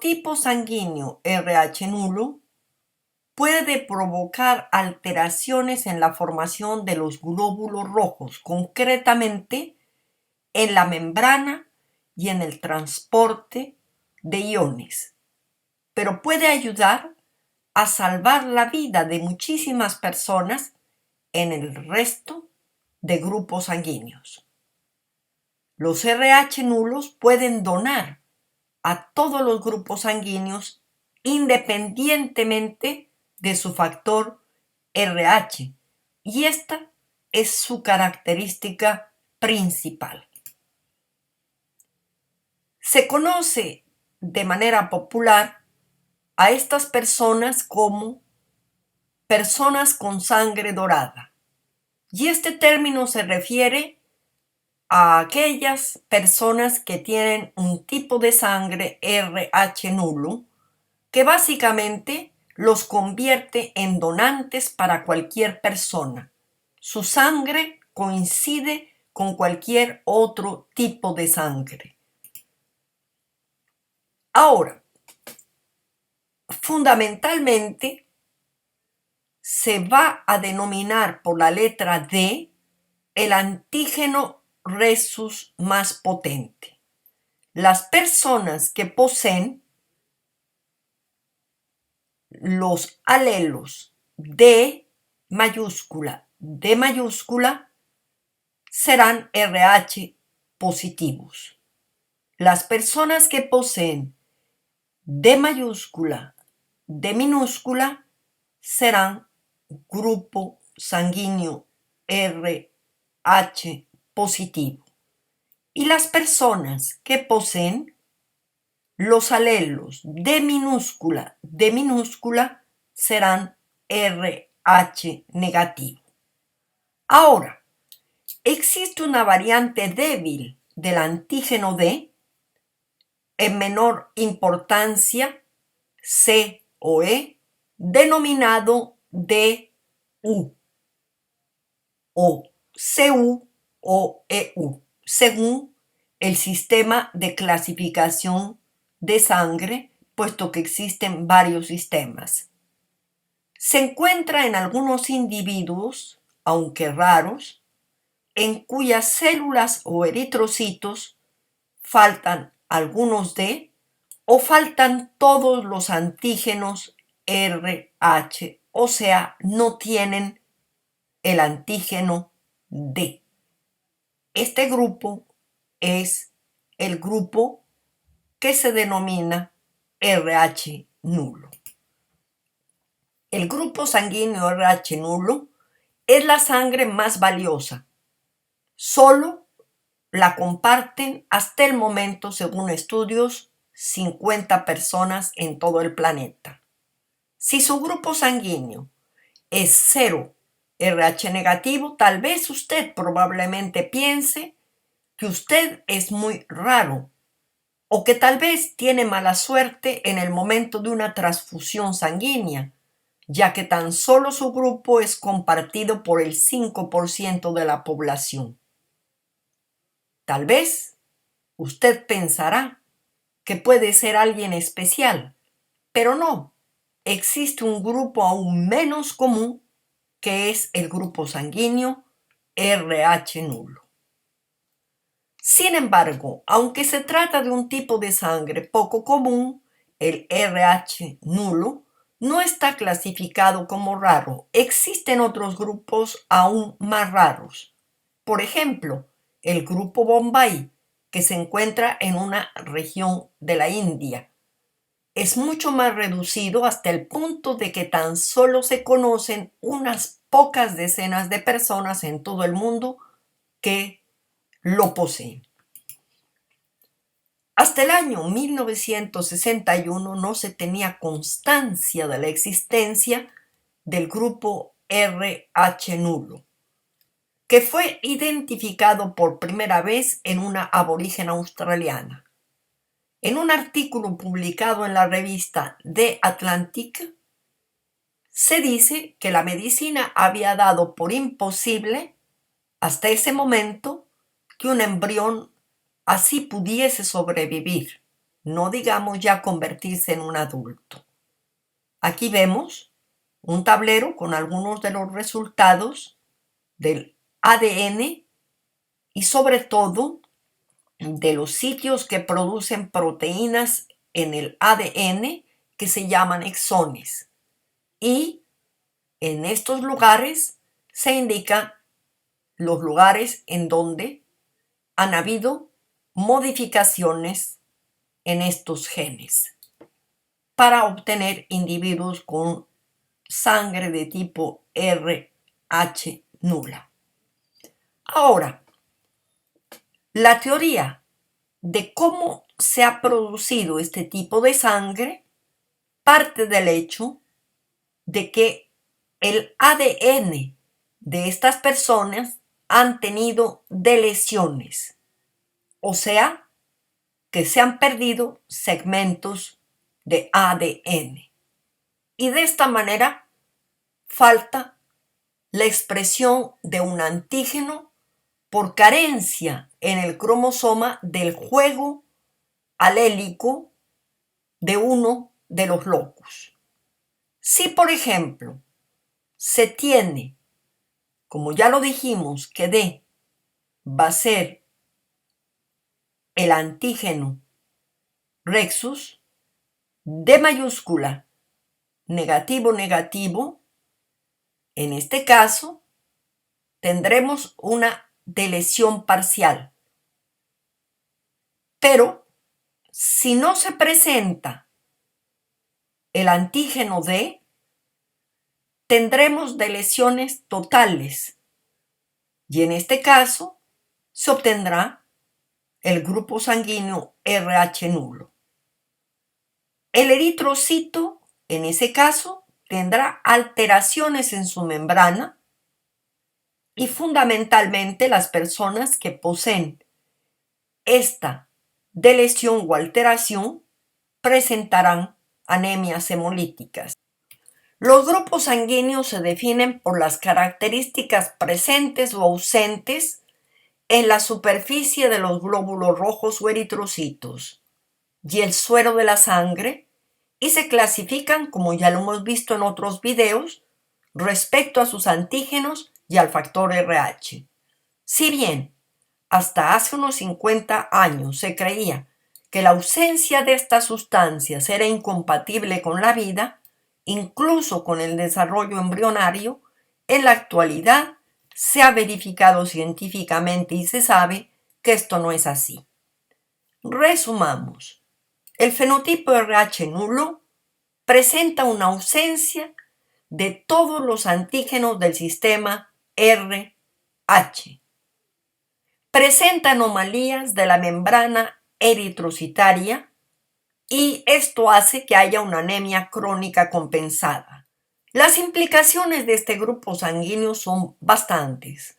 tipo sanguíneo RH nulo puede provocar alteraciones en la formación de los glóbulos rojos, concretamente en la membrana y en el transporte de iones, pero puede ayudar a salvar la vida de muchísimas personas en el resto de grupos sanguíneos. Los RH nulos pueden donar a todos los grupos sanguíneos independientemente de su factor RH, y esta es su característica principal. Se conoce de manera popular a estas personas como personas con sangre dorada, y este término se refiere a aquellas personas que tienen un tipo de sangre RH nulo que básicamente los convierte en donantes para cualquier persona. Su sangre coincide con cualquier otro tipo de sangre. Ahora, fundamentalmente se va a denominar por la letra D el antígeno rhesus más potente. Las personas que poseen los alelos D mayúscula serán RH positivos. Las personas que poseen D minúscula serán grupo sanguíneo RH positivo. Y las personas que poseen los alelos D minúscula serán RH negativo. Ahora, existe una variante débil del antígeno D en menor importancia, C o E, denominado DU o CU o EU, según el sistema de clasificación de sangre, puesto que existen varios sistemas. Se encuentra en algunos individuos, aunque raros, en cuyas células o eritrocitos faltan algunos D o faltan todos los antígenos RH, o sea, no tienen el antígeno D. Este grupo es el grupo que se denomina RH nulo. El grupo sanguíneo RH nulo es la sangre más valiosa. Solo la comparten hasta el momento, según estudios, 50 personas en todo el planeta. Si su grupo sanguíneo es 0 RH negativo, tal vez usted probablemente piense que usted es muy raro o que tal vez tiene mala suerte en el momento de una transfusión sanguínea, ya que tan solo su grupo es compartido por el 5% de la población. Tal vez usted pensará que puede ser alguien especial, pero no. Existe un grupo aún menos común que es el grupo sanguíneo RH nulo. Sin embargo, aunque se trata de un tipo de sangre poco común, el RH nulo no está clasificado como raro. Existen otros grupos aún más raros. Por ejemplo, el grupo Bombay, que se encuentra en una región de la India. Es mucho más reducido hasta el punto de que tan solo se conocen unas pocas decenas de personas en todo el mundo que lo poseen. Hasta el año 1961 no se tenía constancia de la existencia del grupo RH nulo, que fue identificado por primera vez en una aborigen australiana. En un artículo publicado en la revista The Atlantic, se dice que la medicina había dado por imposible, hasta ese momento, que un embrión así pudiese sobrevivir. no digamos ya convertirse en un adulto. Aquí vemos un tablero con algunos de los resultados del ADN y sobre todo de los sitios que producen proteínas en el ADN que se llaman exones. Y en estos lugares se indican los lugares en donde han habido modificaciones en estos genes para obtener individuos con sangre de tipo RH nula. Ahora, la teoría de cómo se ha producido este tipo de sangre parte del hecho de que el ADN de estas personas han tenido deleciones, o sea, que se han perdido segmentos de ADN. Y de esta manera falta la expresión de un antígeno por carencia en el cromosoma del juego alélico de uno de los locus. Si, por ejemplo, se tiene, como ya lo dijimos, que D va a ser el antígeno Rexus, D mayúscula, negativo, negativo, en este caso tendremos una deleción parcial. Pero si no se presenta el antígeno D, tendremos deleciones totales. Y en este caso se obtendrá el grupo sanguíneo RH nulo. El eritrocito, en ese caso, tendrá alteraciones en su membrana y fundamentalmente las personas que poseen esta deleción o alteración presentarán anemias hemolíticas. Los grupos sanguíneos se definen por las características presentes o ausentes en la superficie de los glóbulos rojos o eritrocitos y el suero de la sangre y se clasifican, como ya lo hemos visto en otros videos, respecto a sus antígenos y al factor RH. Si bien hasta hace unos 50 años se creía que la ausencia de estas sustancias era incompatible con la vida, incluso con el desarrollo embrionario, en la actualidad se ha verificado científicamente y se sabe que esto no es así. Resumamos. El fenotipo RH nulo presenta una ausencia de todos los antígenos del sistema RH. Presenta anomalías de la membrana eritrocitaria y esto hace que haya una anemia crónica compensada. Las implicaciones de este grupo sanguíneo son bastantes.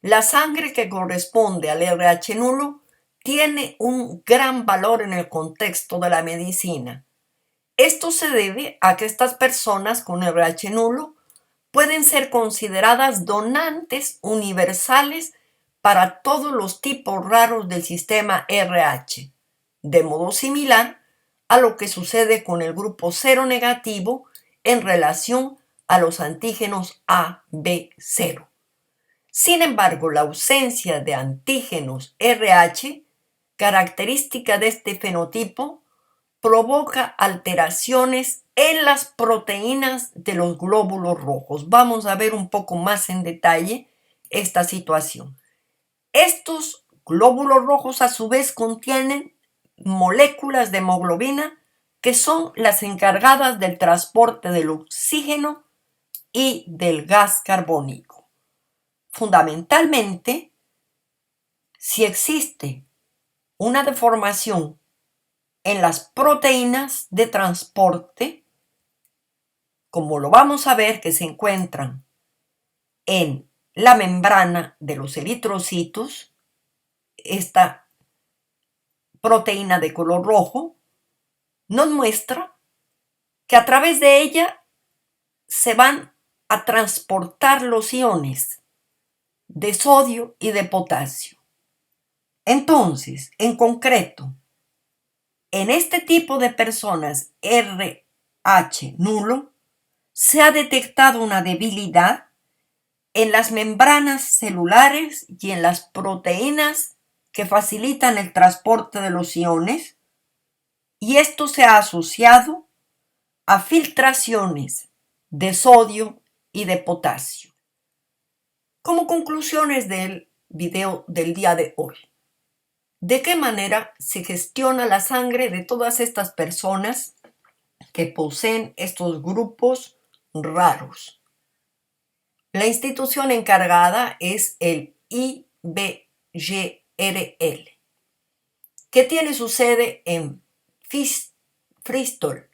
La sangre que corresponde al RH nulo tiene un gran valor en el contexto de la medicina. Esto se debe a que estas personas con RH nulo pueden ser consideradas donantes universales para todos los tipos raros del sistema RH, de modo similar a lo que sucede con el grupo cero negativo en relación a los antígenos AB0. Sin embargo, la ausencia de antígenos RH, característica de este fenotipo, provoca alteraciones en las proteínas de los glóbulos rojos. Vamos a ver un poco más en detalle esta situación. Estos glóbulos rojos a su vez contienen moléculas de hemoglobina que son las encargadas del transporte del oxígeno y del gas carbónico. Fundamentalmente, si existe una deformación en las proteínas de transporte, como lo vamos a ver que se encuentran en la membrana de los eritrocitos, esta proteína de color rojo nos muestra que a través de ella se van a transportar los iones de sodio y de potasio. Entonces, en concreto, En este tipo de personas RH nulo, se ha detectado una debilidad en las membranas celulares y en las proteínas que facilitan el transporte de los iones, y esto se ha asociado a filtraciones de sodio y de potasio. Como conclusiones del video del día de hoy, ¿de qué manera se gestiona la sangre de todas estas personas que poseen estos grupos raros? La institución encargada es el IBGRL, que tiene su sede en Bristol,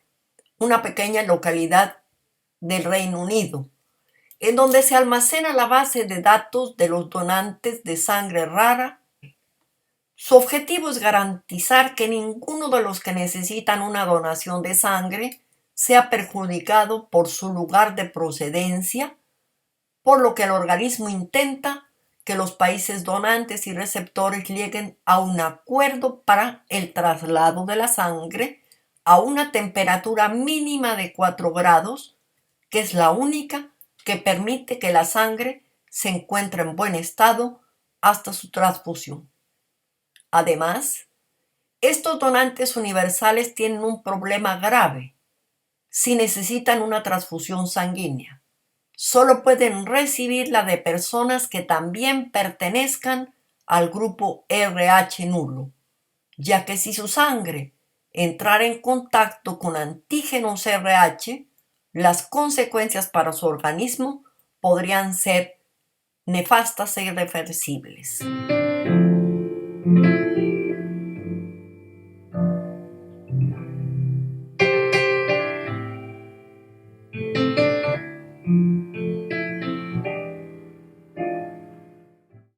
una pequeña localidad del Reino Unido, en donde se almacena la base de datos de los donantes de sangre rara. Su objetivo es garantizar que ninguno de los que necesitan una donación de sangre sea perjudicado por su lugar de procedencia, por lo que el organismo intenta que los países donantes y receptores lleguen a un acuerdo para el traslado de la sangre a una temperatura mínima de 4 grados, que es la única que permite que la sangre se encuentre en buen estado hasta su transfusión. Además, estos donantes universales tienen un problema grave si necesitan una transfusión sanguínea. Solo pueden recibirla de personas que también pertenezcan al grupo RH nulo, ya que si su sangre entrara en contacto con antígenos RH, las consecuencias para su organismo podrían ser nefastas e irreversibles.